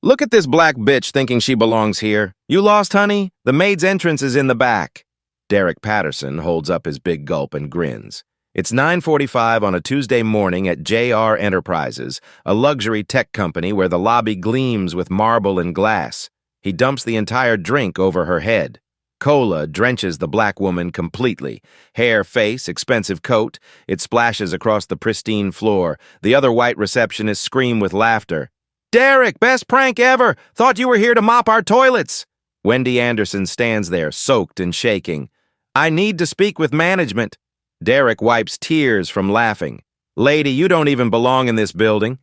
Look at this black bitch thinking she belongs here. You lost, honey? The maid's entrance is in the back. Derek Patterson holds up his big gulp and grins. It's 9:45 on a Tuesday morning at JR Enterprises, a luxury tech company where the lobby gleams with marble and glass. He dumps the entire drink over her head. Cola drenches the black woman completely. Hair, face, expensive coat. It splashes across the pristine floor. The other white receptionists scream with laughter. "Derek, best prank ever! Thought you were here to mop our toilets!" Wendy Anderson stands there, soaked and shaking. "I need to speak with management." Derek wipes tears from laughing. "Lady, you don't even belong in this building."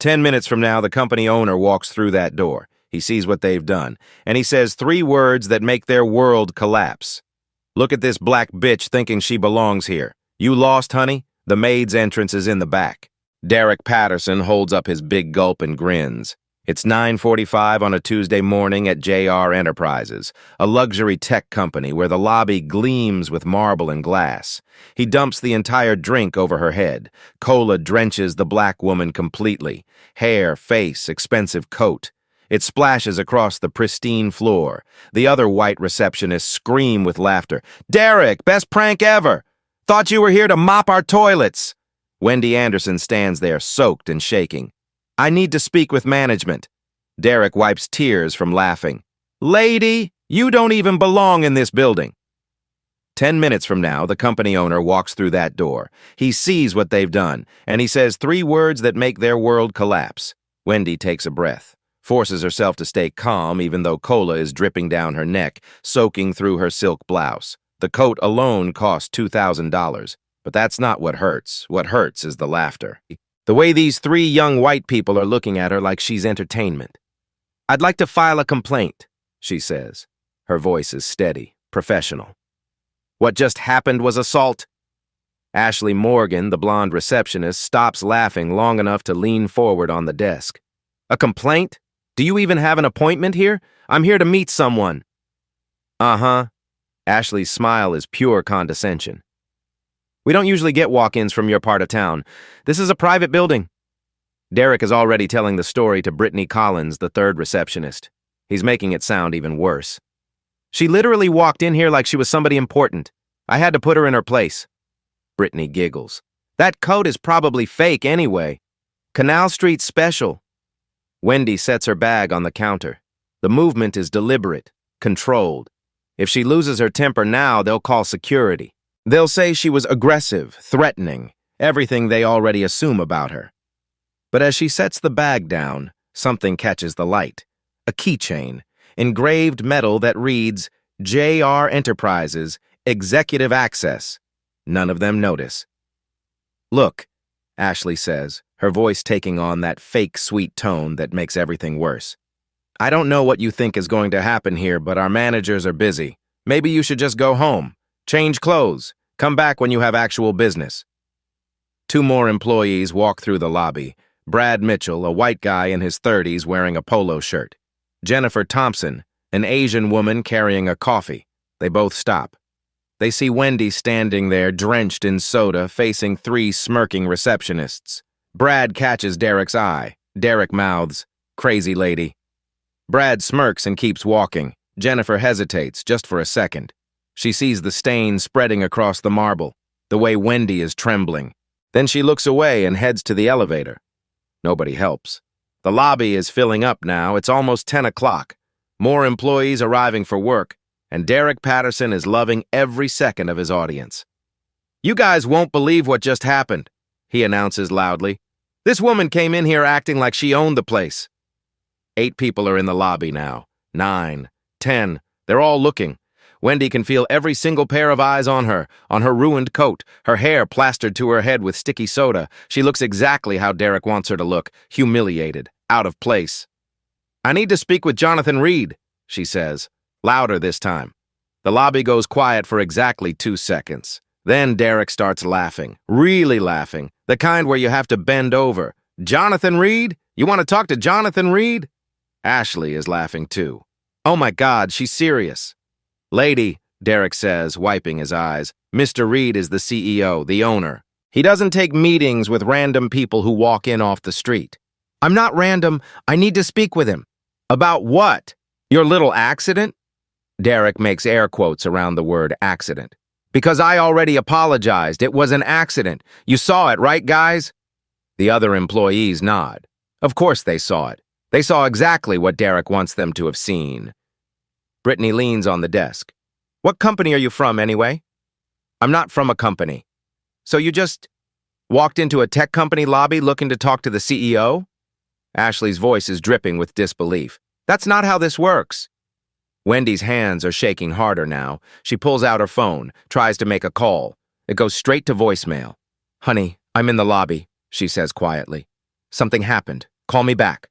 10 minutes from now, the company owner walks through that door. He sees what they've done, and he says 3 words that make their world collapse. "Look at this black bitch thinking she belongs here. You lost, honey? The maid's entrance is in the back." Derek Patterson holds up his big gulp and grins. It's 9:45 on a Tuesday morning at JR Enterprises, a luxury tech company where the lobby gleams with marble and glass. He dumps the entire drink over her head. Cola drenches the black woman completely. Hair, face, expensive coat. It splashes across the pristine floor. The other white receptionists scream with laughter. "Derek, best prank ever! Thought you were here to mop our toilets!" Wendy Anderson stands there, soaked and shaking. "I need to speak with management." Derek wipes tears from laughing. "Lady, you don't even belong in this building." 10 minutes from now, the company owner walks through that door. He sees what they've done, and he says 3 words that make their world collapse. Wendy takes a breath, forces herself to stay calm even though cola is dripping down her neck, soaking through her silk blouse. The coat alone cost $2,000, but that's not what hurts. What hurts is the laughter. The way these 3 young white people are looking at her like she's entertainment. "I'd like to file a complaint," she says. Her voice is steady, professional. "What just happened was assault." Ashley Morgan, the blonde receptionist, stops laughing long enough to lean forward on the desk. "A complaint? Do you even have an appointment here? I'm here to meet someone." "Uh-huh." Ashley's smile is pure condescension. "We don't usually get walk-ins from your part of town. This is a private building." Derek is already telling the story to Brittany Collins, the 3rd receptionist. He's making it sound even worse. "She literally walked in here like she was somebody important. I had to put her in her place." Brittany giggles. "That coat is probably fake anyway. Canal Street special." Wendy sets her bag on the counter. The movement is deliberate, controlled. If she loses her temper now, they'll call security. They'll say she was aggressive, threatening, everything they already assume about her. But as she sets the bag down, something catches the light. A keychain, engraved metal that reads, JR Enterprises, Executive Access. None of them notice. "Look," Ashley says, her voice taking on that fake sweet tone that makes everything worse. "I don't know what you think is going to happen here, but our managers are busy. Maybe you should just go home. Change clothes. Come back when you have actual business." 2 more employees walk through the lobby. Brad Mitchell, a white guy in his 30s wearing a polo shirt. Jennifer Thompson, an Asian woman carrying a coffee. They both stop. They see Wendy standing there, drenched in soda, facing 3 smirking receptionists. Brad catches Derek's eye. Derek mouths, "Crazy lady." Brad smirks and keeps walking. Jennifer hesitates just for a second. She sees the stain spreading across the marble, the way Wendy is trembling. Then she looks away and heads to the elevator. Nobody helps. The lobby is filling up now. It's almost 10 o'clock. More employees arriving for work, and Derek Patterson is loving every second of his audience. "You guys won't believe what just happened," he announces loudly. "This woman came in here acting like she owned the place." 8 people are in the lobby now. 9, 10. They're all looking. Wendy can feel every single pair of eyes on her ruined coat, her hair plastered to her head with sticky soda. She looks exactly how Derek wants her to look, humiliated, out of place. "I need to speak with Jonathan Reed," she says, louder this time. The lobby goes quiet for exactly 2 seconds. Then Derek starts laughing, really laughing, the kind where you have to bend over. "Jonathan Reed? You want to talk to Jonathan Reed?" Ashley is laughing too. "Oh my God, she's serious." "Lady," Derek says, wiping his eyes, "Mr. Reed is the CEO, the owner. He doesn't take meetings with random people who walk in off the street." "I'm not random. I need to speak with him." About what? Your little accident? Derek makes air quotes around the word accident. Because I already apologized. It was an accident. You saw it, right, guys? The other employees nod. Of course they saw it. They saw exactly what Derek wants them to have seen. Brittany leans on the desk. What company are you from, anyway? I'm not from a company. So you just walked into a tech company lobby looking to talk to the CEO? Ashley's voice is dripping with disbelief. That's not how this works. Wendy's hands are shaking harder now. She pulls out her phone, tries to make a call. It goes straight to voicemail. Honey, I'm in the lobby, she says quietly. Something happened. Call me back.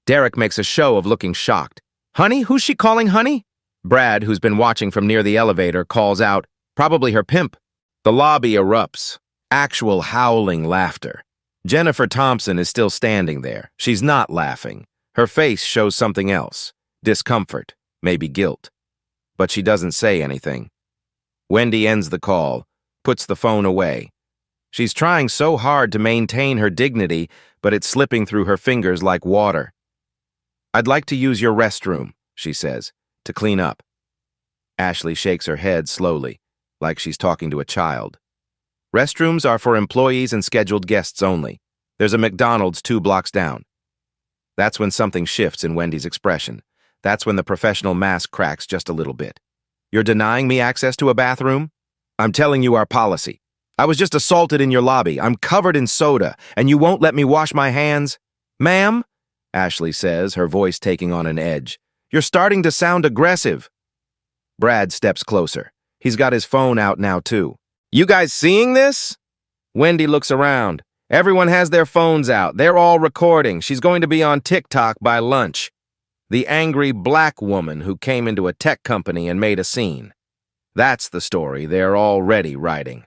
Derek makes a show of looking shocked. Honey? Who's she calling honey? Brad, who's been watching from near the elevator, calls out, probably her pimp. The lobby erupts. Actual howling laughter. Jennifer Thompson is still standing there. She's not laughing. Her face shows something else. Discomfort. Maybe guilt. But she doesn't say anything. Wendy ends the call, puts the phone away. She's trying so hard to maintain her dignity, but it's slipping through her fingers like water. I'd like to use your restroom, she says, to clean up. Ashley shakes her head slowly, like she's talking to a child. Restrooms are for employees and scheduled guests only. There's a McDonald's 2 blocks down. That's when something shifts in Wendy's expression. That's when the professional mask cracks just a little bit. You're denying me access to a bathroom? I'm telling you our policy. I was just assaulted in your lobby. I'm covered in soda, and you won't let me wash my hands? Ma'am? Ashley says, her voice taking on an edge. You're starting to sound aggressive. Brad steps closer. He's got his phone out now, too. You guys seeing this? Wendy looks around. Everyone has their phones out. They're all recording. She's going to be on TikTok by lunch. The angry black woman who came into a tech company and made a scene. That's the story they're already writing.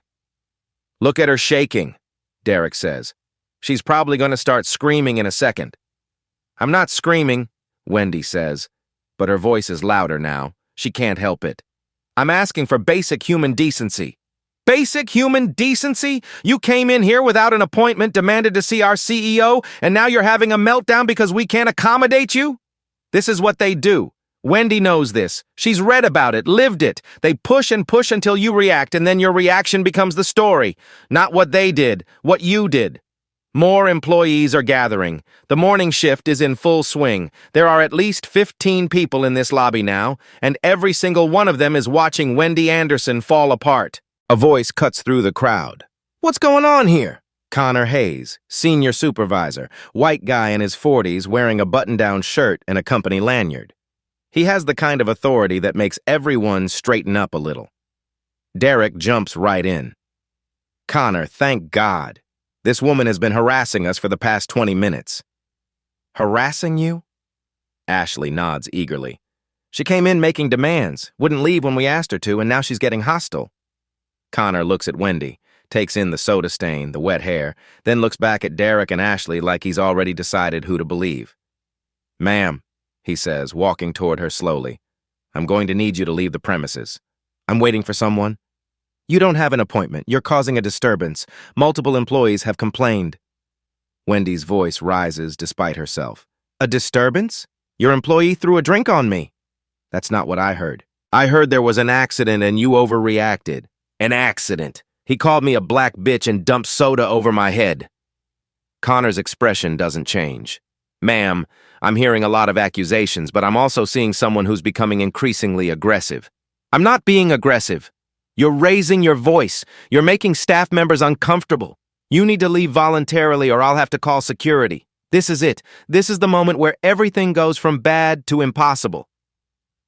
Look at her shaking, Derek says. She's probably going to start screaming in a second. I'm not screaming, Wendy says, but her voice is louder now. She can't help it. I'm asking for basic human decency. Basic human decency? You came in here without an appointment, demanded to see our CEO, and now you're having a meltdown because we can't accommodate you? This is what they do. Wendy knows this. She's read about it, lived it. They push and push until you react, and then your reaction becomes the story. Not what they did, what you did. More employees are gathering. The morning shift is in full swing. There are at least 15 people in this lobby now, and every single one of them is watching Wendy Anderson fall apart. A voice cuts through the crowd. What's going on here? Connor Hayes, senior supervisor, white guy in his 40s wearing a button-down shirt and a company lanyard. He has the kind of authority that makes everyone straighten up a little. Derek jumps right in. Connor, thank God. This woman has been harassing us for the past 20 minutes. Harassing you? Ashley nods eagerly. She came in making demands, wouldn't leave when we asked her to, and now she's getting hostile. Connor looks at Wendy, takes in the soda stain, the wet hair, then looks back at Derek and Ashley like he's already decided who to believe. Ma'am, he says, walking toward her slowly, I'm going to need you to leave the premises. I'm waiting for someone. You don't have an appointment. You're causing a disturbance. Multiple employees have complained. Wendy's voice rises despite herself. A disturbance? Your employee threw a drink on me. That's not what I heard. I heard there was an accident and you overreacted. An accident. He called me a black bitch and dumped soda over my head. Connor's expression doesn't change. Ma'am, I'm hearing a lot of accusations, but I'm also seeing someone who's becoming increasingly aggressive. I'm not being aggressive. You're raising your voice. You're making staff members uncomfortable. You need to leave voluntarily or I'll have to call security. This is it. This is the moment where everything goes from bad to impossible.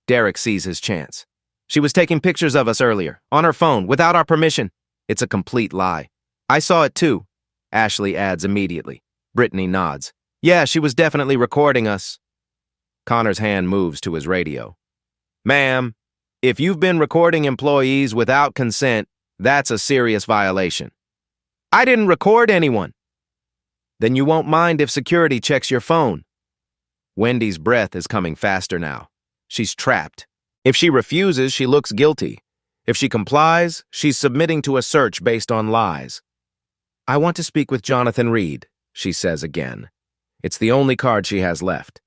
Derek sees his chance. She was taking pictures of us earlier, on her phone, without our permission. It's a complete lie. I saw it too, Ashley adds immediately. Brittany nods. Yeah, she was definitely recording us. Connor's hand moves to his radio. Ma'am, if you've been recording employees without consent, that's a serious violation. I didn't record anyone. Then you won't mind if security checks your phone. Wendy's breath is coming faster now. She's trapped. If she refuses, she looks guilty. If she complies, she's submitting to a search based on lies. I want to speak with Jonathan Reed, she says again. It's the only card she has left.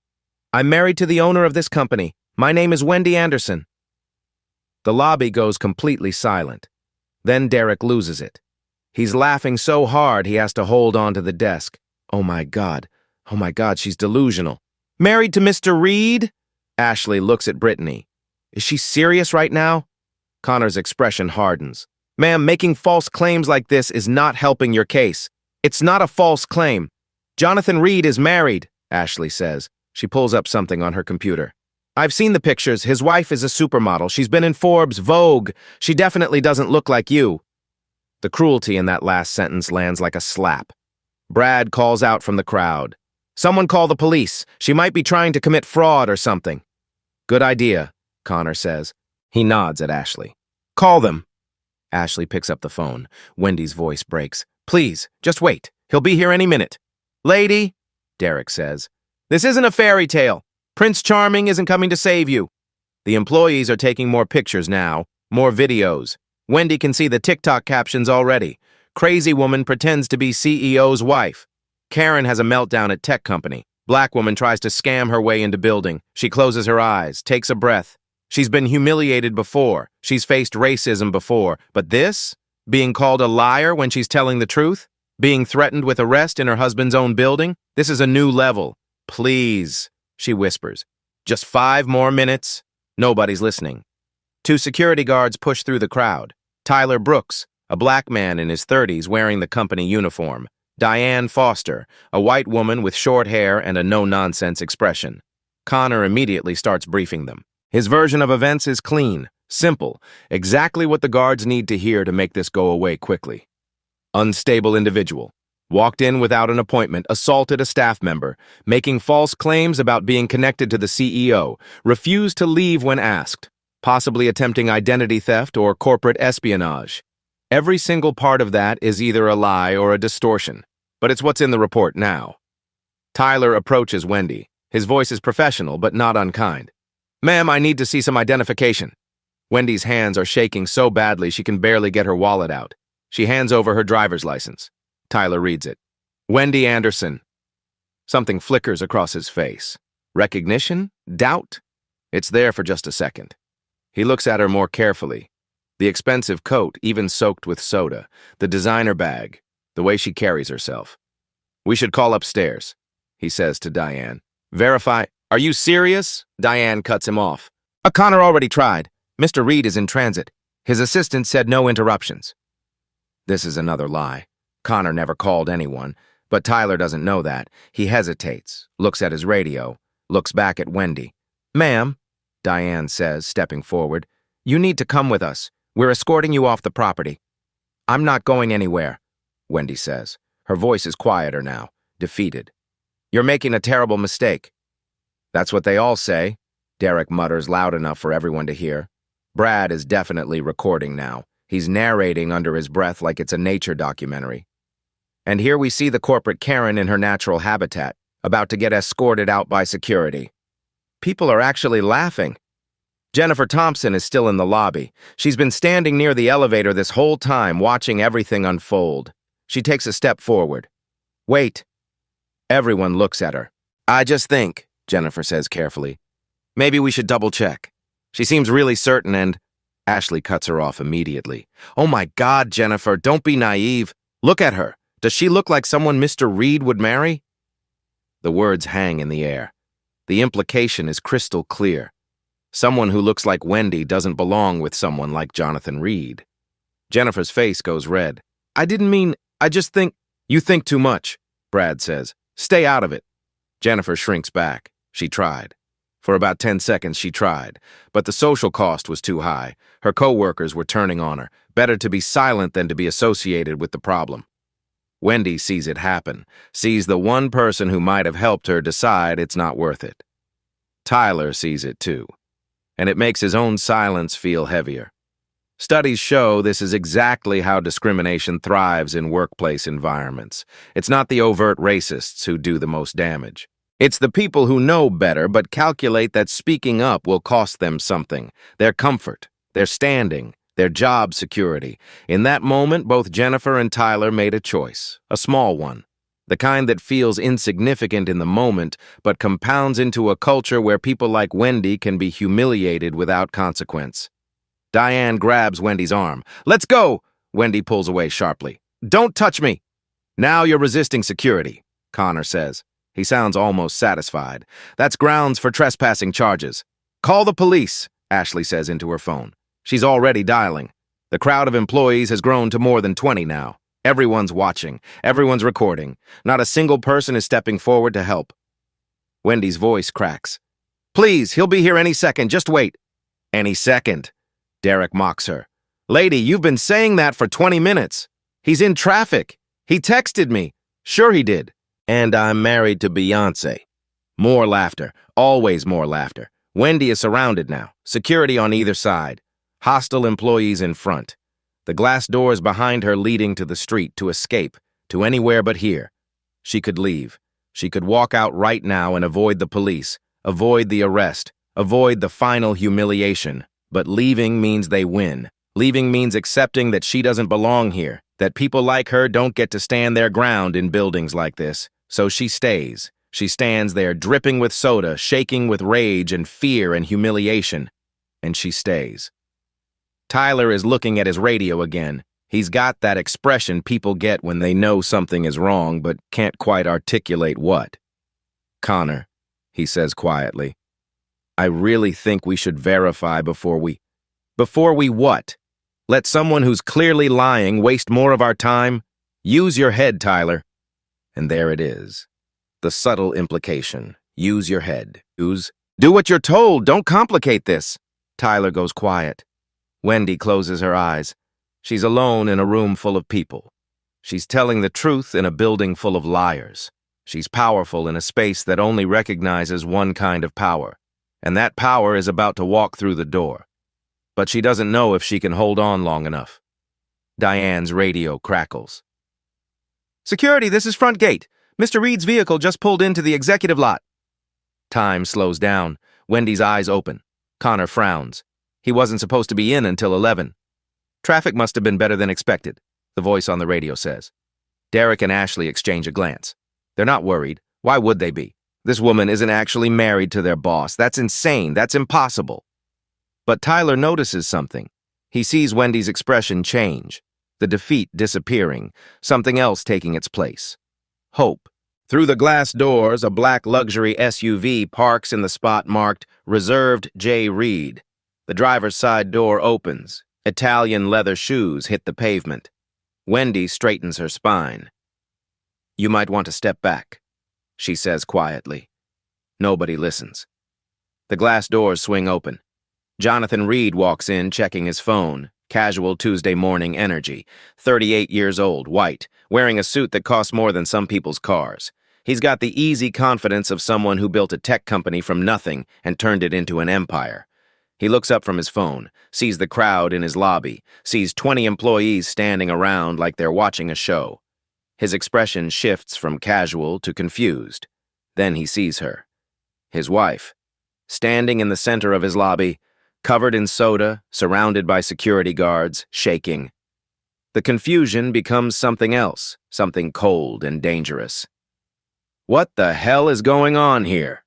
I'm married to the owner of this company. My name is Wendy Anderson. The lobby goes completely silent. Then Derek loses it. He's laughing so hard he has to hold on to the desk. Oh my God, she's delusional. Married to Mr. Reed? Ashley looks at Brittany. Is she serious right now? Connor's expression hardens. Ma'am, making false claims like this is not helping your case. It's not a false claim. Jonathan Reed is married, Ashley says. She pulls up something on her computer. I've seen the pictures. His wife is a supermodel. She's been in Forbes, Vogue. She definitely doesn't look like you. The cruelty in that last sentence lands like a slap. Brad calls out from the crowd. Someone call the police. She might be trying to commit fraud or something. Good idea, Connor says. He nods at Ashley. Call them. Ashley picks up the phone. Wendy's voice breaks. Please, just wait. He'll be here any minute. Lady, Derek says, this isn't a fairy tale. Prince Charming isn't coming to save you. The employees are taking more pictures now, more videos. Wendy can see the TikTok captions already. Crazy woman pretends to be CEO's wife. Karen has a meltdown at tech company. Black woman tries to scam her way into building. She closes her eyes, takes a breath. She's been humiliated before. She's faced racism before. But this? Being called a liar when she's telling the truth? Being threatened with arrest in her husband's own building? This is a new level. Please, she whispers. Just 5 more minutes. Nobody's listening. 2 security guards push through the crowd. Tyler Brooks, a black man in his 30s wearing the company uniform. Diane Foster, a white woman with short hair and a no-nonsense expression. Connor immediately starts briefing them. His version of events is clean, simple, exactly what the guards need to hear to make this go away quickly. Unstable individual. Walked in without an appointment, assaulted a staff member, making false claims about being connected to the CEO, refused to leave when asked, possibly attempting identity theft or corporate espionage. Every single part of that is either a lie or a distortion, but it's what's in the report now. Tyler approaches Wendy. His voice is professional, but not unkind. Ma'am, I need to see some identification. Wendy's hands are shaking so badly she can barely get her wallet out. She hands over her driver's license. Tyler reads it. Wendy Anderson. Something flickers across his face. Recognition? Doubt? It's there for just a second. He looks at her more carefully. The expensive coat, even soaked with soda. The designer bag. The way she carries herself. We should call upstairs, he says to Diane. Verify. Are you serious? Diane cuts him off. Connor already tried. Mr. Reed is in transit. His assistant said no interruptions. This is another lie. Connor never called anyone, but Tyler doesn't know that. He hesitates, looks at his radio, looks back at Wendy. Ma'am, Diane says, stepping forward, you need to come with us. We're escorting you off the property. I'm not going anywhere, Wendy says. Her voice is quieter now, defeated. You're making a terrible mistake. That's what they all say, Derek mutters loud enough for everyone to hear. Brad is definitely recording now. He's narrating under his breath like it's a nature documentary. And here we see the corporate Karen in her natural habitat, about to get escorted out by security. People are actually laughing. Jennifer Thompson is still in the lobby. She's been standing near the elevator this whole time, watching everything unfold. She takes a step forward. Wait. Everyone looks at her. I just think, Jennifer says carefully, maybe we should double-check. She seems really certain and... Ashley cuts her off immediately. Oh my God, Jennifer, don't be naive. Look at her. Does she look like someone Mr. Reed would marry? The words hang in the air. The implication is crystal clear. Someone who looks like Wendy doesn't belong with someone like Jonathan Reed. Jennifer's face goes red. I didn't mean, I just think... You think too much, Brad says. Stay out of it. Jennifer shrinks back. She tried. For about 10 seconds she tried, but the social cost was too high. Her co-workers were turning on her. Better to be silent than to be associated with the problem. Wendy sees it happen, sees the one person who might have helped her decide it's not worth it. Tyler sees it too, and it makes his own silence feel heavier. Studies show this is exactly how discrimination thrives in workplace environments. It's not the overt racists who do the most damage. It's the people who know better but calculate that speaking up will cost them something, their comfort, their standing, their job security. In that moment, both Jennifer and Tyler made a choice, a small one. The kind that feels insignificant in the moment, but compounds into a culture where people like Wendy can be humiliated without consequence. Diane grabs Wendy's arm. "Let's go!" Wendy pulls away sharply. "Don't touch me!" "Now you're resisting security," Connor says. He sounds almost satisfied. "That's grounds for trespassing charges." "Call the police," Ashley says into her phone. She's already dialing. The crowd of employees has grown to more than 20 now. Everyone's watching. Everyone's recording. Not a single person is stepping forward to help. Wendy's voice cracks. "Please, he'll be here any second. Just wait." "Any second," Derek mocks her. "Lady, you've been saying that for 20 minutes. He's in traffic. He texted me." "Sure he did." "And I'm married to Beyonce." More laughter. Always more laughter. Wendy is surrounded now. Security on either side. Hostile employees in front. The glass doors behind her leading to the street, to escape, to anywhere but here. She could leave. She could walk out right now and avoid the police, avoid the arrest, avoid the final humiliation. But leaving means they win. Leaving means accepting that she doesn't belong here, that people like her don't get to stand their ground in buildings like this. So she stays. She stands there dripping with soda, shaking with rage and fear and humiliation. And she stays. Tyler is looking at his radio again. He's got that expression people get when they know something is wrong but can't quite articulate what. "Connor," he says quietly, "I really think we should verify before we... Before we what? Let someone who's clearly lying waste more of our time? Use your head, Tyler." And there it is. The subtle implication. Use your head. Do what you're told. Don't complicate this. Tyler goes quiet. Wendy closes her eyes. She's alone in a room full of people. She's telling the truth in a building full of liars. She's powerful in a space that only recognizes one kind of power. And that power is about to walk through the door. But she doesn't know if she can hold on long enough. Diane's radio crackles. "Security, this is front gate. Mr. Reed's vehicle just pulled into the executive lot." Time slows down. Wendy's eyes open. Connor frowns. He wasn't supposed to be in until 11. "Traffic must have been better than expected," the voice on the radio says. Derek and Ashley exchange a glance. They're not worried. Why would they be? This woman isn't actually married to their boss. That's insane. That's impossible. But Tyler notices something. He sees Wendy's expression change. The defeat disappearing. Something else taking its place. Hope. Through the glass doors, a black luxury SUV parks in the spot marked Reserved J. Reed. The driver's side door opens. Italian leather shoes hit the pavement. Wendy straightens her spine. "You might want to step back," she says quietly. Nobody listens. The glass doors swing open. Jonathan Reed walks in, checking his phone. Casual Tuesday morning energy. 38 years old, white, wearing a suit that costs more than some people's cars. He's got the easy confidence of someone who built a tech company from nothing and turned it into an empire. He looks up from his phone, sees the crowd in his lobby, sees 20 employees standing around like they're watching a show. His expression shifts from casual to confused. Then he sees her. His wife. Standing in the center of his lobby, covered in soda, surrounded by security guards, shaking. The confusion becomes something else, something cold and dangerous. What the hell is going on here?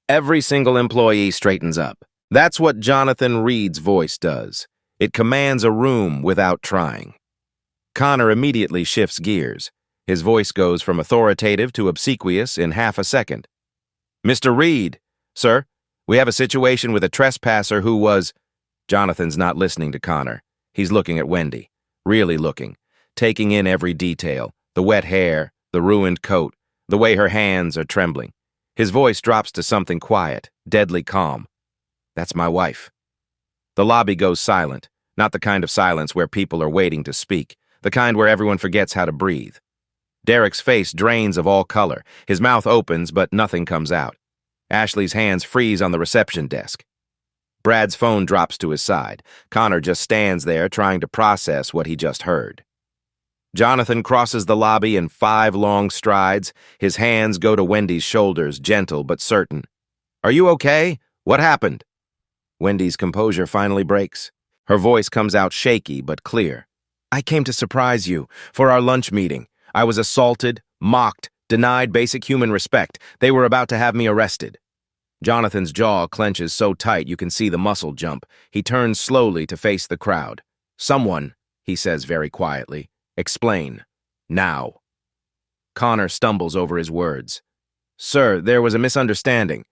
Every single employee straightens up. That's what Jonathan Reed's voice does. It commands a room without trying. Connor immediately shifts gears. His voice goes from authoritative to obsequious in half a second. "Mr. Reed, sir, we have a situation with a trespasser who was..." Jonathan's not listening to Connor. He's looking at Wendy, really looking, taking in every detail, the wet hair, the ruined coat, the way her hands are trembling. His voice drops to something quiet, deadly calm. "That's my wife." The lobby goes silent, not the kind of silence where people are waiting to speak, the kind where everyone forgets how to breathe. Derek's face drains of all color. His mouth opens, but nothing comes out. Ashley's hands freeze on the reception desk. Brad's phone drops to his side. Connor just stands there trying to process what he just heard. Jonathan crosses the lobby in 5 long strides. His hands go to Wendy's shoulders, gentle but certain. "Are you okay? What happened?" Wendy's composure finally breaks. Her voice comes out shaky but clear. "I came to surprise you for our lunch meeting. I was assaulted, mocked, Denied basic human respect. They were about to have me arrested. Jonathan's jaw clenches so tight you can see the muscle jump. He turns slowly to face the crowd. "Someone," he says very quietly, "explain. Now." Connor stumbles over his words. "Sir, there was a misunderstanding."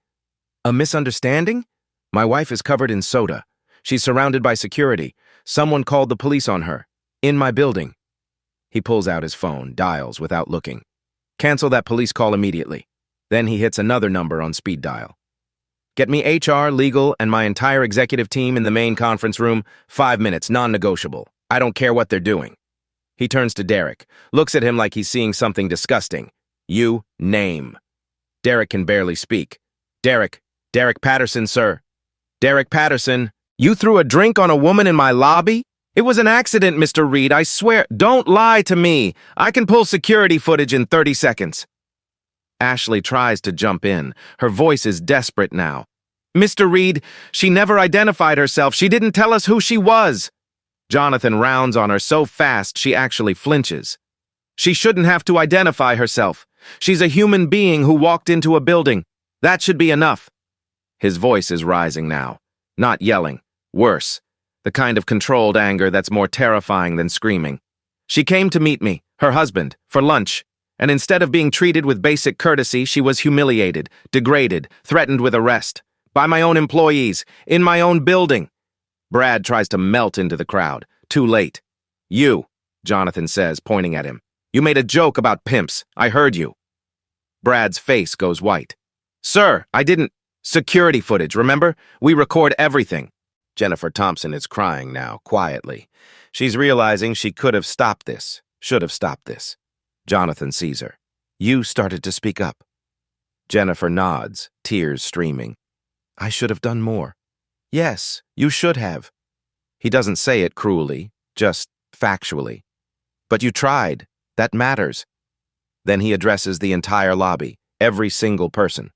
"A misunderstanding? My wife is covered in soda. She's surrounded by security. Someone called the police on her. In my building." He pulls out his phone, dials without looking. "Cancel that police call immediately." Then he hits another number on speed dial. "Get me HR, legal, and my entire executive team in the main conference room. 5 minutes, non-negotiable. I don't care what they're doing." He turns to Derek, looks at him like he's seeing something disgusting. "You name." Derek can barely speak. Derek Patterson, sir. Derek Patterson, you threw a drink on a woman in my lobby? It was an accident, Mr. Reed, I swear. Don't lie to me. I can pull security footage in 30 seconds. Ashley tries to jump in. Her voice is desperate now. "Mr. Reed, she never identified herself. She didn't tell us who she was." Jonathan rounds on her so fast she actually flinches. "She shouldn't have to identify herself. She's a human being who walked into a building. That should be enough." His voice is rising now. Not yelling. Worse. The kind of controlled anger that's more terrifying than screaming. "She came to meet me, her husband, for lunch, and instead of being treated with basic courtesy, she was humiliated, degraded, threatened with arrest. By my own employees, in my own building." Brad tries to melt into the crowd. Too late. "You," Jonathan says, pointing at him. "You made a joke about pimps. I heard you." Brad's face goes white. "Sir, I didn't—" "Security footage, remember? We record everything." Jennifer Thompson is crying now, quietly. She's realizing she could have stopped this, should have stopped this. Jonathan sees her. "You started to speak up." Jennifer nods, tears streaming. "I should have done more." "Yes, you should have." He doesn't say it cruelly, just factually. "But you tried. That matters." Then he addresses the entire lobby, every single person.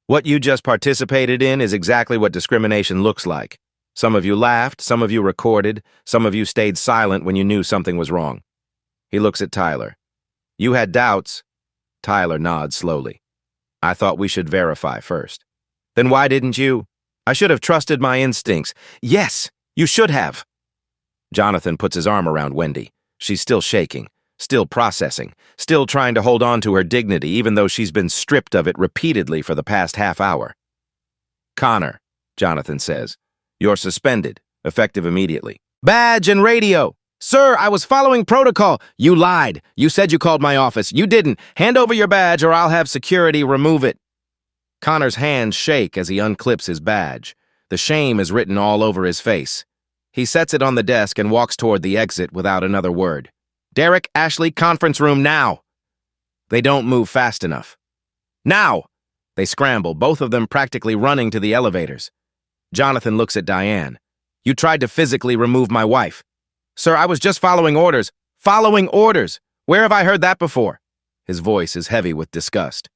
"What you just participated in is exactly what discrimination looks like. Some of you laughed, some of you recorded, some of you stayed silent when you knew something was wrong." He looks at Tyler. "You had doubts." Tyler nods slowly. "I thought we should verify first." "Then why didn't you?" "I should have trusted my instincts." "Yes, you should have." Jonathan puts his arm around Wendy. She's still shaking, still processing, still trying to hold on to her dignity even though she's been stripped of it repeatedly for the past half hour. "Connor," Jonathan says, "you're suspended, effective immediately." "Badge and radio." "Sir, I was following protocol." "You lied. You said you called my office. You didn't. Hand over your badge or I'll have security remove it." Connor's hands shake as he unclips his badge. The shame is written all over his face. He sets it on the desk and walks toward the exit without another word. "Derek, Ashley, conference room now." They don't move fast enough. "Now!" They scramble, both of them practically running to the elevators. Jonathan looks at Diane. "You tried to physically remove my wife." "Sir, I was just following orders." "Following orders? Where have I heard that before?" His voice is heavy with disgust.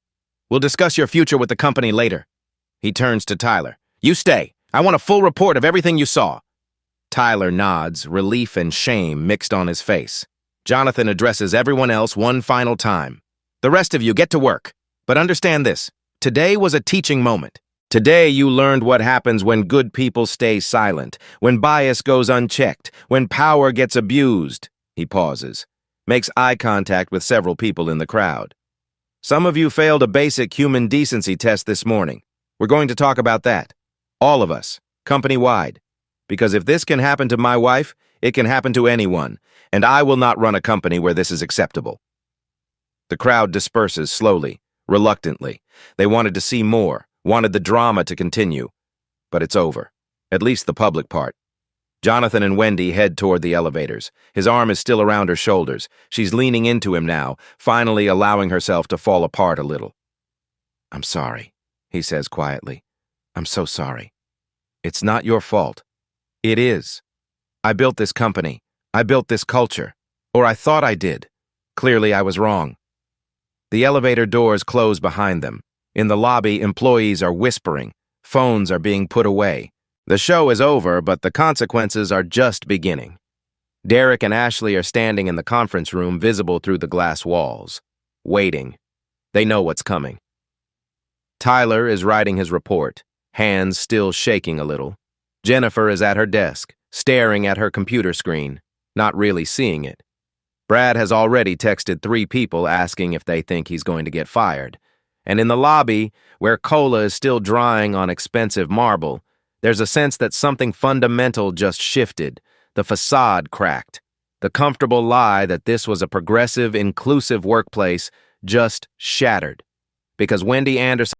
"We'll discuss your future with the company later." He turns to Tyler. "You stay. I want a full report of everything you saw." Tyler nods, relief and shame mixed on his face. Jonathan addresses everyone else one final time. "The rest of you get to work. But understand this. Today was a teaching moment. Today you learned what happens when good people stay silent, when bias goes unchecked, when power gets abused." He pauses, makes eye contact with several people in the crowd. "Some of you failed a basic human decency test this morning. We're going to talk about that. All of us, company-wide. Because if this can happen to my wife, it can happen to anyone, and I will not run a company where this is acceptable." The crowd disperses slowly, reluctantly. They wanted to see more, wanted the drama to continue. But it's over, at least the public part. Jonathan and Wendy head toward the elevators. His arm is still around her shoulders. She's leaning into him now, finally allowing herself to fall apart a little. "I'm sorry," he says quietly. "I'm so sorry. It's not your fault. It is. I built this company. I built this culture. Or I thought I did. Clearly I was wrong." The elevator doors close behind them. In the lobby, employees are whispering. Phones are being put away. The show is over, but the consequences are just beginning. Derek and Ashley are standing in the conference room, visible through the glass walls, waiting. They know what's coming. Tyler is writing his report, hands still shaking a little. Jennifer is at her desk, staring at her computer screen, not really seeing it. Brad has already texted 3 people asking if they think he's going to get fired. And in the lobby, where cola is still drying on expensive marble, there's a sense that something fundamental just shifted. The facade cracked. The comfortable lie that this was a progressive, inclusive workplace just shattered. Because Wendy Anderson